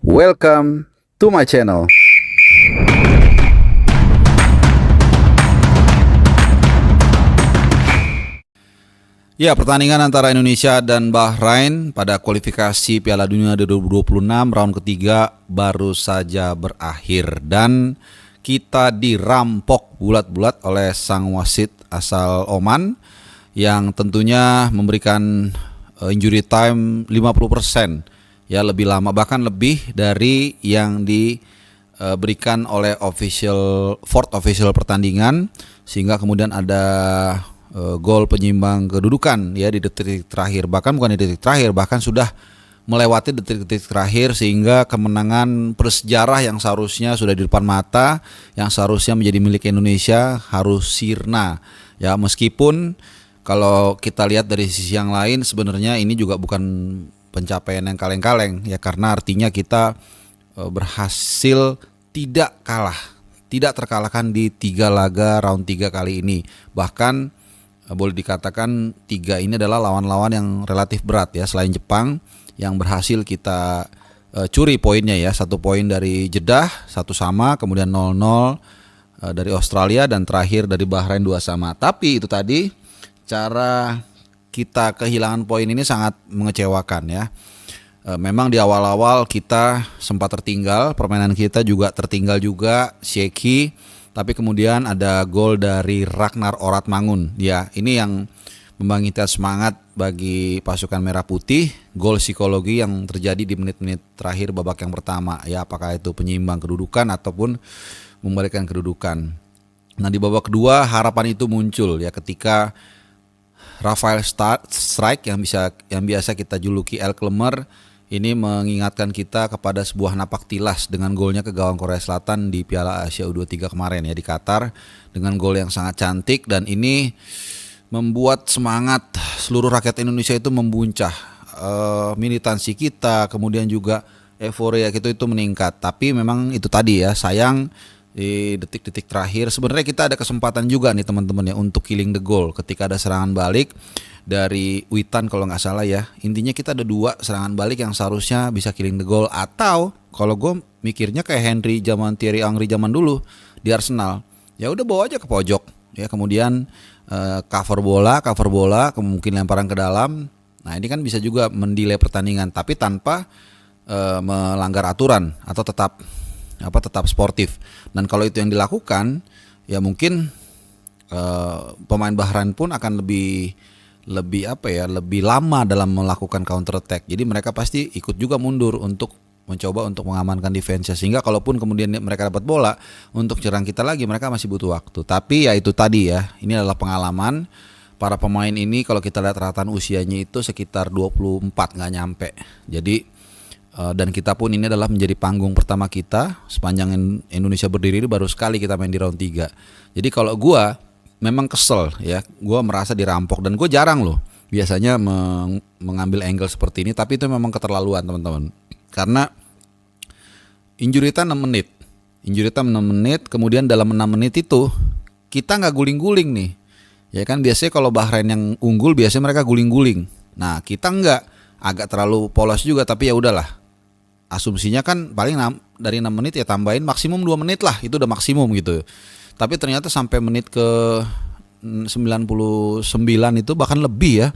Welcome to my channel. Ya, pertandingan antara Indonesia dan Bahrain pada kualifikasi Piala Dunia 2026 round ketiga baru saja berakhir dan kita dirampok bulat-bulat oleh sang wasit asal Oman yang tentunya memberikan injury time 50%, ya lebih lama, bahkan lebih dari yang diberikan oleh fourth official pertandingan, sehingga kemudian ada gol penyimbang kedudukan ya di detik terakhir, bahkan bukan di detik terakhir, bahkan sudah melewati detik-detik terakhir, sehingga kemenangan bersejarah yang seharusnya sudah di depan mata, yang seharusnya menjadi milik Indonesia harus sirna ya. Meskipun kalau kita lihat dari sisi yang lain, sebenarnya ini juga bukan pencapaian yang kaleng-kaleng ya, karena artinya kita berhasil tidak kalah, tidak terkalahkan di 3 laga round 3 kali ini. Bahkan boleh dikatakan 3 ini adalah lawan-lawan yang relatif berat ya, selain Jepang yang berhasil kita curi poinnya ya, 1 poin dari Jeddah 1 sama, kemudian 0-0 dari Australia, dan terakhir dari Bahrain 2 sama. Tapi itu tadi, cara kita kehilangan poin ini sangat mengecewakan ya. Memang di awal-awal kita sempat tertinggal, permainan kita juga tertinggal juga, shaky. Tapi kemudian ada gol dari Ragnar Oratmangun. Ya, ini yang membangkitkan semangat bagi pasukan Merah Putih. Gol psikologi yang terjadi di menit-menit terakhir babak yang pertama. Ya, apakah itu penyimbang kedudukan ataupun membalikkan kedudukan. Nah, di babak kedua harapan itu muncul ya, ketika Rafael Strike yang biasa kita juluki El Klemer ini mengingatkan kita kepada sebuah napak tilas dengan golnya ke gawang Korea Selatan di Piala Asia U23 kemarin ya, di Qatar, dengan gol yang sangat cantik, dan ini membuat semangat seluruh rakyat Indonesia itu membuncah. Militansi kita, kemudian juga euforia kita itu meningkat. Tapi memang itu tadi ya, sayang di detik-detik terakhir sebenarnya kita ada kesempatan juga nih teman-teman ya untuk killing the goal ketika ada serangan balik dari Witan kalau nggak salah ya. Intinya kita ada 2 serangan balik yang seharusnya bisa killing the goal, atau kalau gue mikirnya kayak Henry zaman Thierry Henry zaman dulu di Arsenal, ya udah bawa aja ke pojok ya, kemudian cover bola, mungkin lemparan ke dalam. Nah, ini kan bisa juga mendelay pertandingan tapi tanpa melanggar aturan atau tetap sportif. Dan kalau itu yang dilakukan, ya mungkin pemain Bahrain pun akan lebih lama dalam melakukan counter attack. Jadi mereka pasti ikut juga mundur untuk mencoba untuk mengamankan defense, sehingga kalaupun kemudian mereka dapat bola untuk nyerang kita lagi, mereka masih butuh waktu. Tapi ya itu tadi ya, ini adalah pengalaman para pemain ini. Kalau kita lihat rataan usianya itu sekitar 24, nggak nyampe. Jadi dan kita pun ini adalah menjadi panggung pertama kita sepanjang Indonesia berdiri, baru sekali kita main di round 3. Jadi kalau gua memang kesel ya, gue merasa dirampok, dan gue jarang loh biasanya mengambil angle seperti ini, tapi itu memang keterlaluan teman-teman. Karena injury time 6 menit, kemudian dalam 6 menit itu kita nggak guling-guling nih, ya kan. Biasanya kalau Bahrain yang unggul biasanya mereka guling-guling. Nah, kita nggak, agak terlalu polos juga, tapi ya udahlah. Asumsinya kan paling dari 6 menit ya tambahin maksimum 2 menit lah, itu udah maksimum gitu. Tapi ternyata sampai menit ke 99 itu bahkan lebih ya,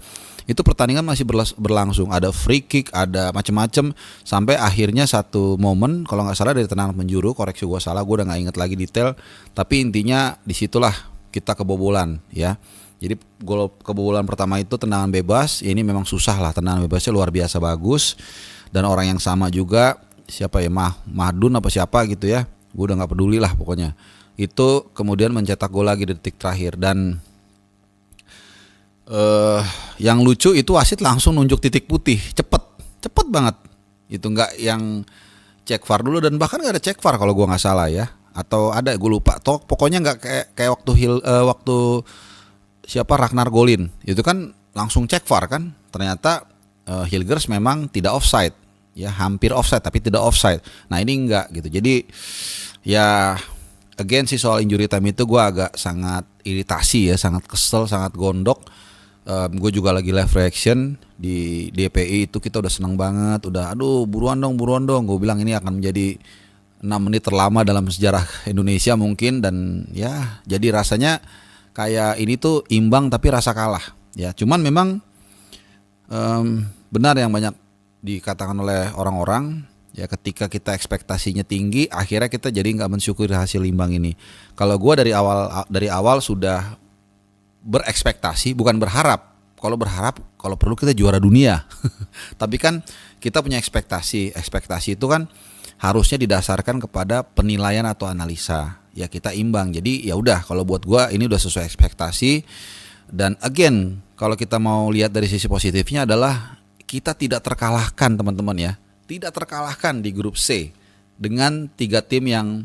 itu pertandingan masih berlangsung. Ada free kick, ada macam-macam, sampai akhirnya satu momen kalau nggak salah dari tendangan penjuru, koreksi gue salah, gue udah nggak inget lagi detail. Tapi intinya disitulah kita kebobolan ya. Jadi gol kebobolan pertama itu tendangan bebas. Ini memang susah lah, tendangan bebasnya luar biasa bagus, dan orang yang sama juga, siapa ya, Mahdun apa siapa gitu ya, gue udah nggak peduli lah pokoknya. Itu kemudian mencetak gol lagi di detik terakhir. Dan yang lucu itu wasit langsung nunjuk titik putih, cepet banget. Itu nggak yang cek VAR dulu, dan bahkan nggak ada cek VAR kalau gue nggak salah ya, atau ada gue lupa. Pokoknya nggak kayak waktu siapa Ragnar golin itu kan langsung cek VAR kan. Ternyata Hilgers memang tidak offside ya, hampir offside tapi tidak offside. Nah, ini enggak gitu. Jadi ya again sih, soal injury time itu gue agak sangat iritasi ya, sangat kesel, sangat gondok. Gue juga lagi live reaction di DPI itu, kita udah seneng banget, udah aduh buruan dong. Gue bilang ini akan menjadi 6 menit terlama dalam sejarah Indonesia mungkin, dan ya jadi rasanya kayak ini tuh imbang tapi rasa kalah ya. Cuman memang benar yang banyak dikatakan oleh orang-orang ya, ketika kita ekspektasinya tinggi akhirnya kita jadi nggak mensyukuri hasil imbang ini. Kalau gue dari awal sudah berekspektasi, bukan berharap. Kalau berharap, kalau perlu kita juara dunia. Tapi kan kita punya ekspektasi. Ekspektasi itu kan harusnya didasarkan kepada penilaian atau analisa. Ya kita imbang. Jadi ya udah, kalau buat gua ini udah sesuai ekspektasi. Dan again, kalau kita mau lihat dari sisi positifnya adalah kita tidak terkalahkan, teman-teman ya. Tidak terkalahkan di grup C dengan 3 tim yang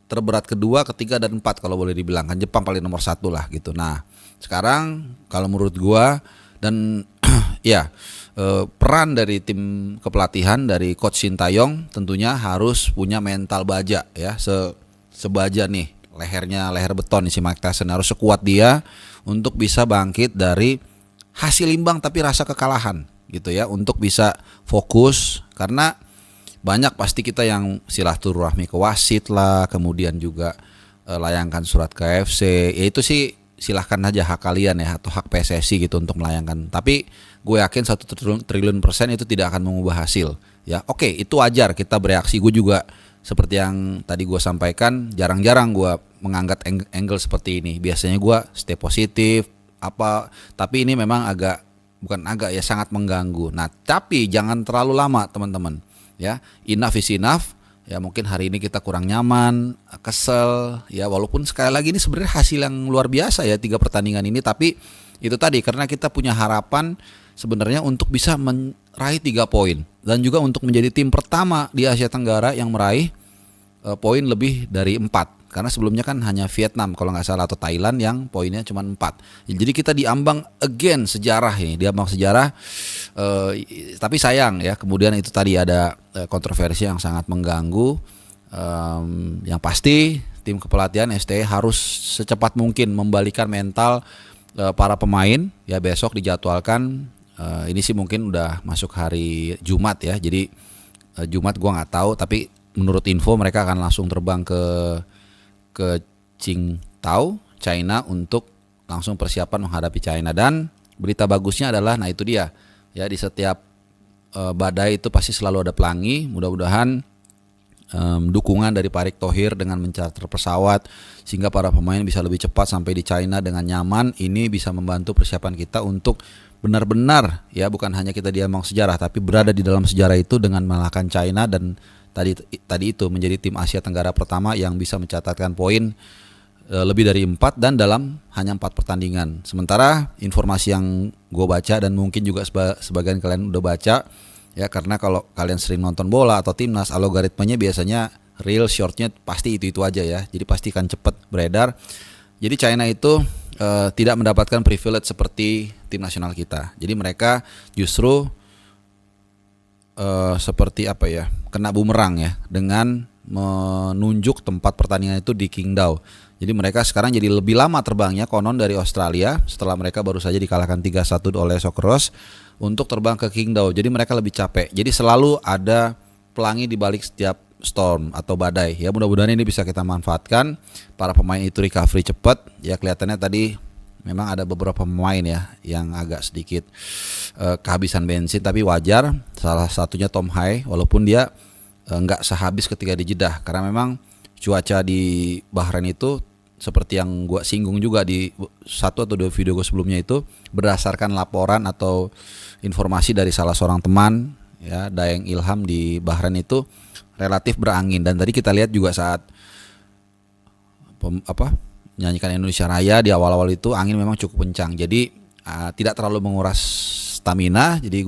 terberat kedua, ketiga, dan 4 kalau boleh dibilang. Kan Jepang paling nomor 1 lah gitu. Nah, sekarang kalau menurut gua dan ya peran dari tim kepelatihan dari Coach Sintayong tentunya harus punya mental baja ya, sebaja nih leher beton nih si Mike Tyson, harus sekuat dia untuk bisa bangkit dari hasil imbang tapi rasa kekalahan gitu ya, untuk bisa fokus. Karena banyak pasti kita yang silaturahmi ke wasit lah, kemudian juga layangkan surat ke AFC. Ya itu sih silahkan aja, hak kalian ya, atau hak PSSI gitu untuk melayangkan. Tapi gue yakin 1 triliun persen itu tidak akan mengubah hasil. Ya oke, itu wajar kita bereaksi. Gue juga seperti yang tadi gue sampaikan, jarang-jarang gue mengangkat angle seperti ini. Biasanya gue stay positif tapi ini memang sangat mengganggu. Nah tapi jangan terlalu lama teman-teman. Ya, enough is enough. Ya mungkin hari ini kita kurang nyaman, kesel ya, walaupun sekali lagi ini sebenarnya hasil yang luar biasa ya 3 pertandingan ini, tapi itu tadi karena kita punya harapan sebenarnya untuk bisa meraih 3 poin dan juga untuk menjadi tim pertama di Asia Tenggara yang meraih poin lebih dari 4. Karena sebelumnya kan hanya Vietnam kalau nggak salah, atau Thailand yang poinnya cuma 4. Jadi kita diambang again sejarah ini, diambang sejarah. Tapi sayang ya, kemudian itu tadi ada kontroversi yang sangat mengganggu. Yang pasti tim kepelatihan STE harus secepat mungkin membalikan mental para pemain. Ya besok dijadwalkan, ini sih mungkin udah masuk hari Jumat ya. Jadi Jumat gua nggak tahu, tapi menurut info mereka akan langsung terbang ke Qingdao, China, untuk langsung persiapan menghadapi China. Dan berita bagusnya adalah, nah itu dia ya, di setiap badai itu pasti selalu ada pelangi. Mudah-mudahan dukungan dari Pak Erick Thohir dengan mencarter pesawat sehingga para pemain bisa lebih cepat sampai di China dengan nyaman, ini bisa membantu persiapan kita untuk benar-benar ya, bukan hanya kita diambang sejarah tapi berada di dalam sejarah itu dengan mengalahkan China, dan tadi itu menjadi tim Asia Tenggara pertama yang bisa mencatatkan poin lebih dari 4 dan dalam hanya 4 pertandingan. Sementara informasi yang gue baca dan mungkin juga sebagian kalian udah baca ya, karena kalau kalian sering nonton bola atau timnas, algoritmanya biasanya real shortnya pasti itu aja ya, jadi pasti akan cepat beredar. Jadi China itu tidak mendapatkan privilege seperti tim nasional kita. Jadi mereka justru seperti kena bumerang ya, dengan menunjuk tempat pertandingan itu di Qingdao. Jadi mereka sekarang jadi lebih lama terbangnya konon dari Australia, setelah mereka baru saja dikalahkan 3-1 oleh Socceroos, untuk terbang ke Qingdao. Jadi mereka lebih capek. Jadi selalu ada pelangi di balik setiap storm atau badai. Ya mudah-mudahan ini bisa kita manfaatkan. Para pemain itu recovery cepat. Ya kelihatannya tadi memang ada beberapa pemain ya yang agak sedikit kehabisan bensin, tapi wajar. Salah satunya Tom Hai, walaupun dia nggak sehabis ketika di Jeddah, karena memang cuaca di Bahrain itu seperti yang gue singgung juga di 1 atau 2 video gue sebelumnya itu, berdasarkan laporan atau informasi dari salah seorang teman ya, Daeng Ilham di Bahrain itu relatif berangin. Dan tadi kita lihat juga saat menyanyikan Indonesia Raya di awal-awal itu angin memang cukup kencang. Jadi tidak terlalu menguras stamina. Jadi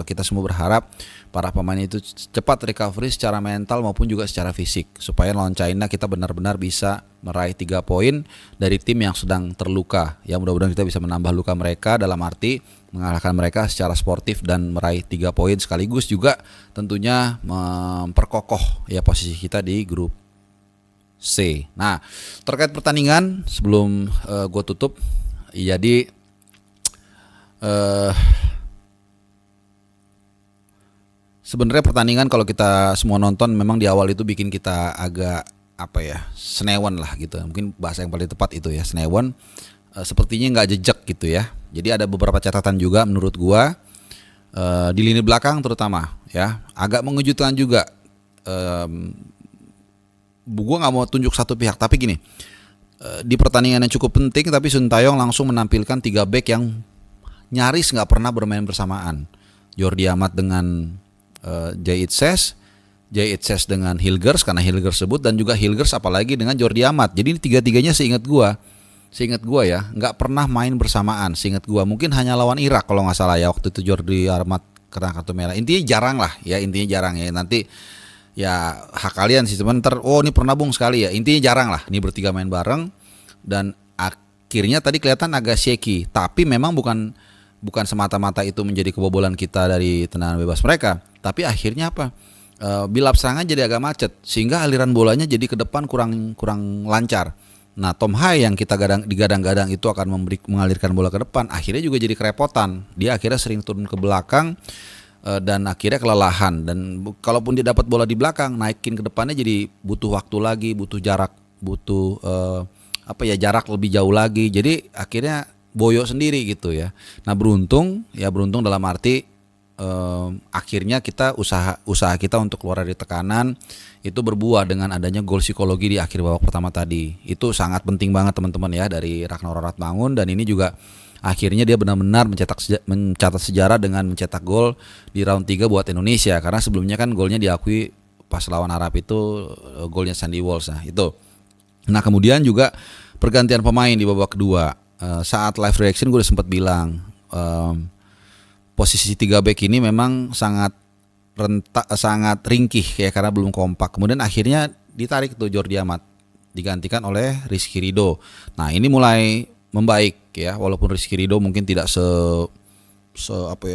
kita semua berharap para pemain itu cepat recovery secara mental maupun juga secara fisik, supaya lawan China kita benar-benar bisa meraih 3 poin dari tim yang sedang terluka. Ya mudah-mudahan kita bisa menambah luka mereka, dalam arti mengalahkan mereka secara sportif dan meraih 3 poin, sekaligus juga tentunya memperkokoh ya posisi kita di grup C. Nah terkait pertandingan sebelum gue tutup, jadi eh Sebenarnya pertandingan kalau kita semua nonton memang di awal itu bikin kita agak apa ya, senewan lah gitu. Mungkin bahasa yang paling tepat itu ya, senewan. Sepertinya nggak jejak gitu ya. Jadi ada beberapa catatan juga menurut gua di lini belakang terutama ya, agak mengejutkan juga. Gua nggak mau tunjuk satu pihak, tapi gini, di pertandingan yang cukup penting tapi Sintayong langsung menampilkan 3 back yang nyaris nggak pernah bermain bersamaan. Jordi Amat dengan Jay Itses dengan Hilgers karena Hilgers sebut, dan juga Hilgers apalagi dengan Jordi Amat. Jadi ini tiga-tiganya seingat gua ya nggak pernah main bersamaan seingat gua. Mungkin hanya lawan Irak kalau nggak salah ya, waktu itu Jordi Amat kena kartu merah. Intinya jarang lah ya, nanti ya hak kalian sih, cuman ini pernah bung sekali ya, intinya jarang lah ini bertiga main bareng. Dan akhirnya tadi kelihatan agak shaky, tapi memang bukan semata-mata itu menjadi kebobolan kita dari tendangan bebas mereka, tapi akhirnya apa? Bilap serangan jadi agak macet sehingga aliran bolanya jadi ke depan kurang lancar. Nah, Tom Hai yang kita digadang-gadang itu akan mengalirkan bola ke depan, akhirnya juga jadi kerepotan. Dia akhirnya sering turun ke belakang dan akhirnya kelelahan. Dan kalaupun dia dapat bola di belakang, naikin ke depannya jadi butuh waktu lagi, butuh jarak, jarak lebih jauh lagi. Jadi akhirnya boyo sendiri gitu ya. Nah, beruntung dalam arti akhirnya kita usaha kita untuk keluar dari tekanan itu berbuah dengan adanya gol psikologi di akhir babak pertama tadi. Itu sangat penting banget teman-teman ya dari Ragnar Rathbangun, dan ini juga akhirnya dia benar-benar mencatat sejarah dengan mencetak gol di round 3 buat Indonesia, karena sebelumnya kan golnya diakui pas lawan Arab itu golnya Sandy Walsh. Nah, kemudian juga pergantian pemain di babak kedua. Saat live reaction gue udah sempat bilang posisi 3 back ini memang sangat ringkih ya karena belum kompak. Kemudian akhirnya ditarik tuh Jordi Amat digantikan oleh Rizky Ridho. Nah, ini mulai membaik ya, walaupun Rizky Ridho mungkin tidak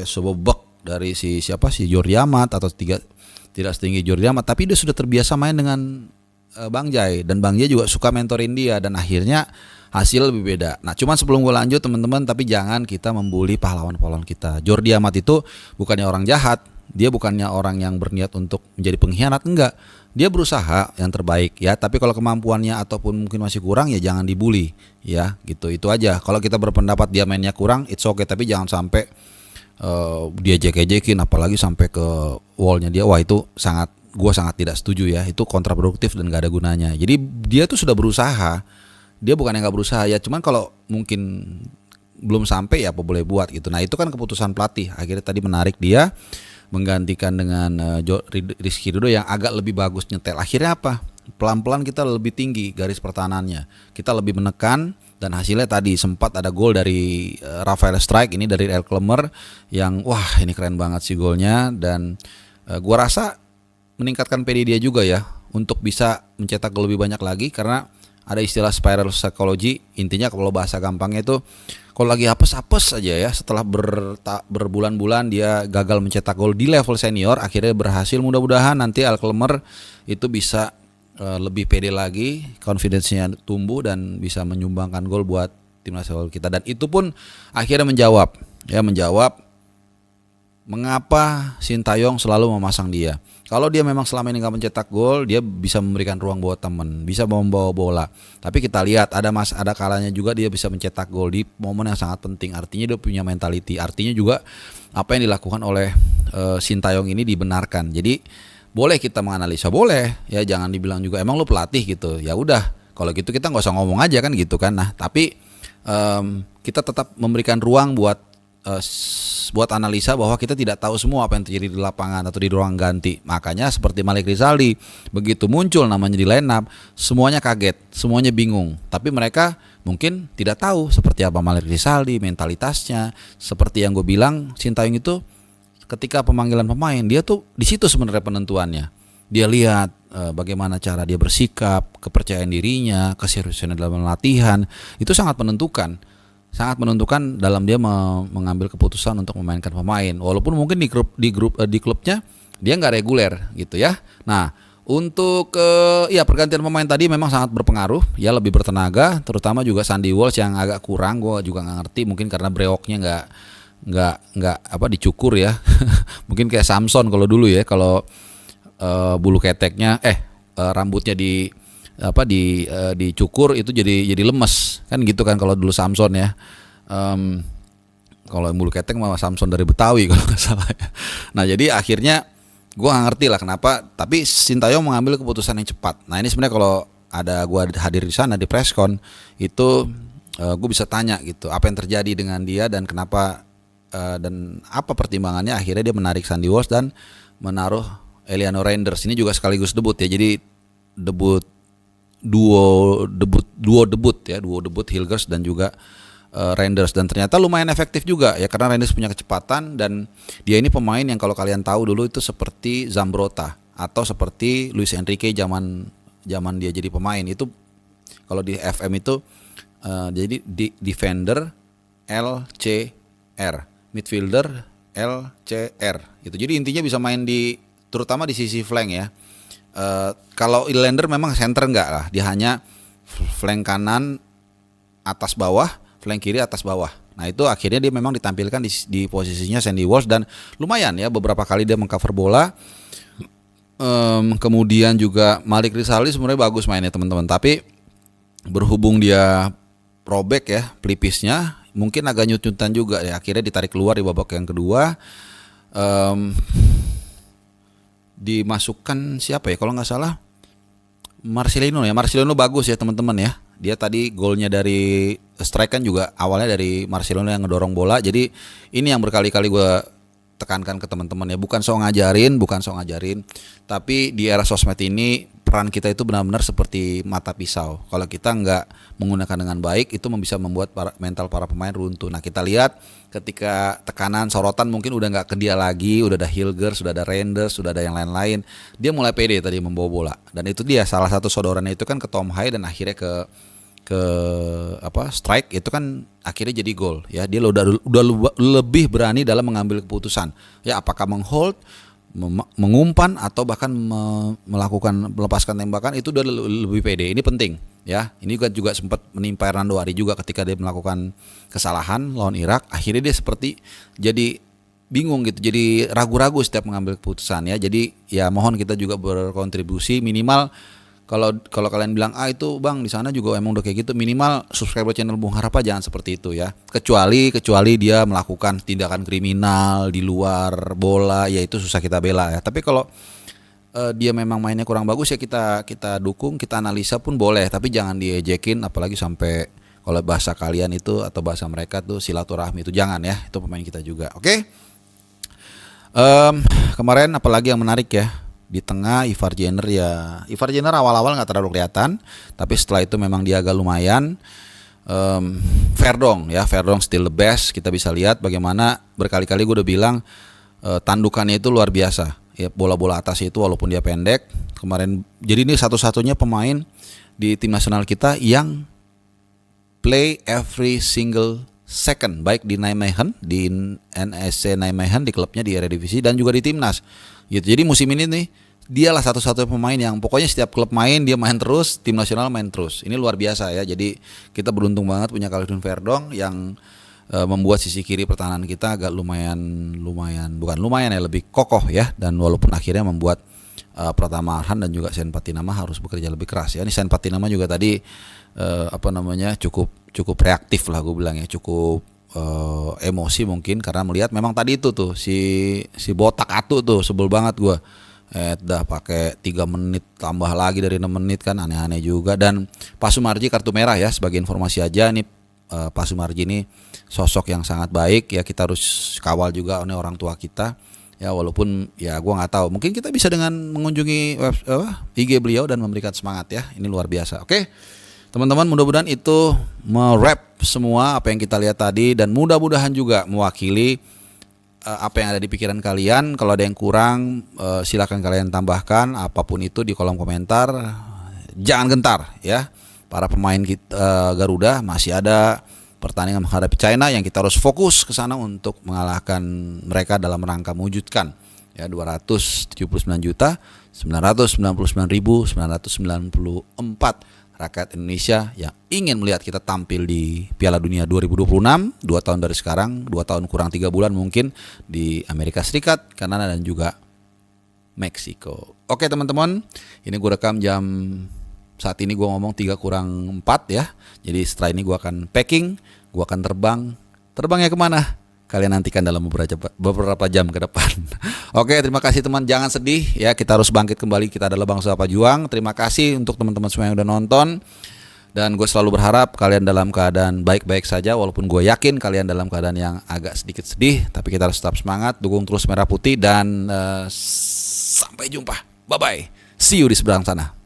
sebebek dari si Jordi Amat atau tidak setinggi Jordi Amat, tapi dia sudah terbiasa main dengan Bang Jai, dan Bang Jai juga suka mentorin dia, dan akhirnya hasil lebih beda. Nah, cuman sebelum gue lanjut teman-teman, tapi jangan kita membuli pahlawan-pahlawan kita. Jordi Amat itu bukannya orang jahat, dia bukannya orang yang berniat untuk menjadi pengkhianat, enggak. Dia berusaha yang terbaik ya, tapi kalau kemampuannya ataupun mungkin masih kurang ya jangan dibully ya, gitu. Itu aja. Kalau kita berpendapat dia mainnya kurang, it's okay, tapi jangan sampai dia jek-jekin, apalagi sampai ke wallnya dia. Wah, itu gue sangat tidak setuju ya, itu kontraproduktif dan gak ada gunanya. Jadi dia tuh sudah berusaha, dia bukan yang gak berusaha ya, cuman kalau mungkin belum sampai ya apa boleh buat gitu. Nah, itu kan keputusan pelatih. Akhirnya tadi menarik dia menggantikan dengan Rizky Ridho yang agak lebih bagus nyetel. Akhirnya apa? Pelan-pelan kita lebih tinggi garis pertahanannya, kita lebih menekan, dan hasilnya tadi sempat ada gol dari Rafael Strike ini dari El Klemer yang wah ini keren banget sih golnya. Dan gua rasa meningkatkan PD dia juga ya untuk bisa mencetak gol lebih banyak lagi, karena ada istilah spiral psychology. Intinya kalau bahasa gampangnya itu kalau lagi apes-apes aja ya, setelah berbulan-bulan dia gagal mencetak gol di level senior, akhirnya berhasil. Mudah-mudahan nanti El Klemer itu bisa lebih pede lagi, confidence-nya tumbuh dan bisa menyumbangkan gol buat timnas kita. Dan itu pun akhirnya menjawab mengapa Sintayong selalu memasang dia. Kalau dia memang selama ini gak mencetak gol, dia bisa memberikan ruang buat teman, bisa membawa bola. Tapi kita lihat ada kalanya juga dia bisa mencetak gol di momen yang sangat penting. Artinya dia punya mentality. Artinya juga apa yang dilakukan oleh Sintayong ini dibenarkan. Jadi boleh kita menganalisa, boleh ya, jangan dibilang juga emang lu pelatih gitu. Ya udah, kalau gitu kita nggak usah ngomong aja kan gitu kan. Nah, tapi kita tetap memberikan ruang buat analisa bahwa kita tidak tahu semua apa yang terjadi di lapangan atau di ruang ganti. Makanya seperti Malik Rizaldi, begitu muncul namanya di line up, semuanya kaget, semuanya bingung. Tapi mereka mungkin tidak tahu seperti apa Malik Rizaldi, mentalitasnya. Seperti yang gue bilang, Sintayong itu ketika pemanggilan pemain, dia tuh di situ sebenarnya penentuannya. Dia lihat bagaimana cara dia bersikap, kepercayaan dirinya, keseriusan dalam latihan, itu sangat menentukan dalam dia mengambil keputusan untuk memainkan pemain. Walaupun mungkin di klubnya dia nggak reguler gitu ya. Nah, untuk pergantian pemain tadi memang sangat berpengaruh ya, lebih bertenaga, terutama juga Sandy Walsh yang agak kurang. Gue juga nggak ngerti, mungkin karena brewoknya nggak apa dicukur ya. Mungkin kayak Samson kalau dulu ya, kalau bulu keteknya rambutnya dicukur itu jadi lemes kan gitu kan kalau dulu Samson ya. Kalau bulu ketek mah Samson dari Betawi kalau nggak salah ya. Nah jadi akhirnya gue nggak ngerti lah kenapa, tapi Sintayong mengambil keputusan yang cepat. Nah ini sebenarnya kalau ada gue hadir di sana di preskon itu gue bisa tanya gitu apa yang terjadi dengan dia dan kenapa dan apa pertimbangannya akhirnya dia menarik Sandy Walsh dan menaruh Eliano Reinders. Ini juga sekaligus debut ya, jadi duo debut Hilgers dan juga Reinders, dan ternyata lumayan efektif juga ya karena Reinders punya kecepatan dan dia ini pemain yang kalau kalian tahu dulu itu seperti Zambrotta atau seperti Luis Enrique zaman dia jadi pemain itu. Kalau di FM itu jadi defender LCR, midfielder LCR gitu. Jadi intinya bisa main terutama di sisi flank ya. Kalau Irlander memang center enggak lah, dia hanya flank kanan atas bawah, flank kiri atas bawah. Nah itu akhirnya dia memang ditampilkan di posisinya Sandy Walsh dan lumayan ya beberapa kali dia mengcover bola. Kemudian juga Malik Rizali sebenarnya bagus mainnya teman-teman, tapi berhubung dia robek ya pelipisnya, mungkin agak nyut-nyutan juga ya, akhirnya ditarik keluar di babak yang kedua. Dimasukkan siapa ya kalau nggak salah Marcelino bagus ya teman-teman ya. Dia tadi golnya dari strike kan juga awalnya dari Marcelino yang ngedorong bola. Jadi ini yang berkali-kali gue tekankan ke teman-teman ya, bukan so ngajarin, tapi di era sosmed ini peran kita itu benar-benar seperti mata pisau. Kalau kita nggak menggunakan dengan baik, itu bisa membuat mental para pemain runtuh. Nah kita lihat ketika tekanan sorotan mungkin udah nggak ke dia lagi, udah ada Hilgers, sudah ada Reinders, sudah ada yang lain-lain, dia mulai pede tadi membawa bola. Dan itu dia salah satu sodorannya itu kan ke Tom Hai dan akhirnya ke strike itu kan akhirnya jadi gol ya. Dia udah lebih berani dalam mengambil keputusan ya, apakah menghold, mengumpan atau bahkan melepaskan tembakan, itu udah lebih pede. Ini penting ya. Ini juga sempat menimpa Hernando Ari juga ketika dia melakukan kesalahan lawan Irak. Akhirnya dia seperti jadi bingung gitu, jadi ragu-ragu setiap mengambil keputusan ya. Jadi ya mohon kita juga berkontribusi minimal. Kalau kalian bilang itu bang di sana juga emang udah kayak gitu, minimal subscriber channel Bung Harapa jangan seperti itu ya. Kecuali dia melakukan tindakan kriminal di luar bola, ya itu susah kita bela ya. Tapi kalau dia memang mainnya kurang bagus ya kita dukung, kita analisa pun boleh, tapi jangan diejekin, apalagi sampai kalau bahasa kalian itu atau bahasa mereka tuh silaturahmi, itu jangan ya. Itu pemain kita juga. Oke. Kemarin apalagi yang menarik ya. Di tengah Ivar Jenner awal-awal nggak terlalu kelihatan, tapi setelah itu memang dia agak lumayan. Verdong still the best. Kita bisa lihat bagaimana berkali-kali gue udah bilang tandukannya itu luar biasa ya, bola-bola atas itu walaupun dia pendek kemarin. Jadi ini satu-satunya pemain di tim nasional kita yang play every single second, baik di Nijmegen, di NSC Nijmegen, di klubnya di Eredivisie, dan juga di timnas gitu. Jadi musim ini nih dialah satu-satunya pemain yang pokoknya setiap klub main dia main terus, tim nasional main terus. Ini luar biasa ya. Jadi kita beruntung banget punya Calvin Verdong yang membuat sisi kiri pertahanan kita agak lebih kokoh ya. Dan walaupun akhirnya membuat Pratama Arhan dan juga Sen Patinama harus bekerja lebih keras ya. Ini Sen Patinama juga tadi cukup reaktif lah gue bilang ya, cukup emosi mungkin karena melihat memang tadi itu tuh si botak atu tuh sebel banget gue. Dah pakai 3 menit tambah lagi dari 6 menit kan, aneh-aneh juga. Dan Pak Sumarji kartu merah ya, sebagai informasi aja nih. Pak Sumarji ini sosok yang sangat baik ya, kita harus kawal juga oleh orang tua kita ya, walaupun ya gue nggak tahu, mungkin kita bisa dengan mengunjungi IG beliau dan memberikan semangat ya. Ini luar biasa. Oke teman-teman, mudah-mudahan itu merap semua apa yang kita lihat tadi, dan mudah-mudahan juga mewakili apa yang ada di pikiran kalian. Kalau ada yang kurang silakan kalian tambahkan apapun itu di kolom komentar. Jangan gentar ya, para pemain kita Garuda masih ada pertandingan menghadapi China yang kita harus fokus ke sana untuk mengalahkan mereka dalam rangka mewujudkan ya 279.999.994 rakyat Indonesia yang ingin melihat kita tampil di Piala Dunia 2026, 2 tahun dari sekarang, 2 tahun kurang 3 bulan mungkin di Amerika Serikat, Kanada dan juga Meksiko. Oke teman-teman, ini gue rekam saat ini gue ngomong 3 kurang 4 ya. Jadi setelah ini gue akan packing, gue akan terbang. Terbangnya kemana? Kalian nantikan dalam beberapa jam ke depan. Oke, terima kasih teman. Jangan sedih ya, kita harus bangkit kembali. Kita adalah bangsa pejuang. Terima kasih untuk teman-teman semua yang udah nonton. Dan gue selalu berharap kalian dalam keadaan baik-baik saja. Walaupun gue yakin kalian dalam keadaan yang agak sedikit sedih, tapi kita harus tetap semangat. Dukung terus Merah Putih dan sampai jumpa. Bye-bye. See you di seberang sana.